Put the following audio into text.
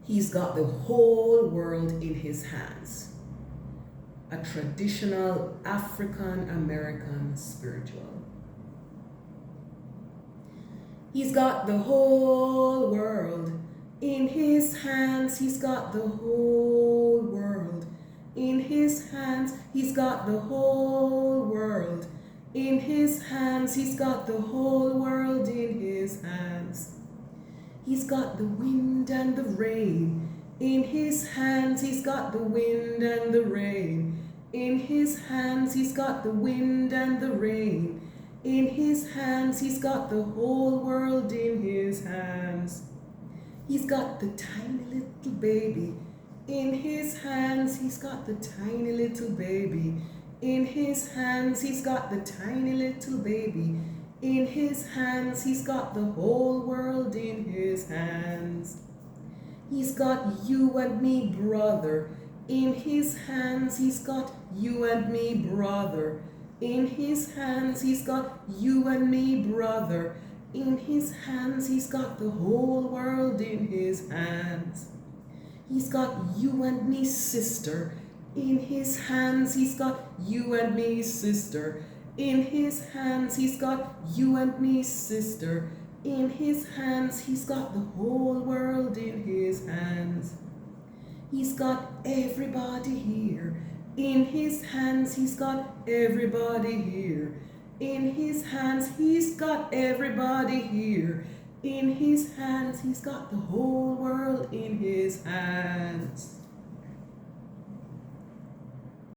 He's got the whole world in his hands. A traditional African American spiritual. He's got the whole world in his hands. He's got the whole world in his hands. He's got the whole world in his hands. He's got the whole world in his hands. He's got the wind and the rain in his hands. He's got the wind and the rain in his hands. He's got the wind and the rain in his hands. He's got the whole world in his hands. He's got the tiny little baby in his hands. He's got the tiny little baby in his hands. He's got the tiny little baby in his hands. He's got the whole world in his hands. He's got you and me, brother, in his hands. He's got you and me, brother, in his hands. He's got you and me, brother, in his hands. He's got the whole world in his hands. He's got you and me, sister, in his hands. He's got you and me, sister, in his hands. He's got you and me, sister, in his hands. He's got the whole world in his hands. He's got everybody here in his hands. He's got everybody here in his hands. He's got everybody here in his hands. He's got the whole world in his hands.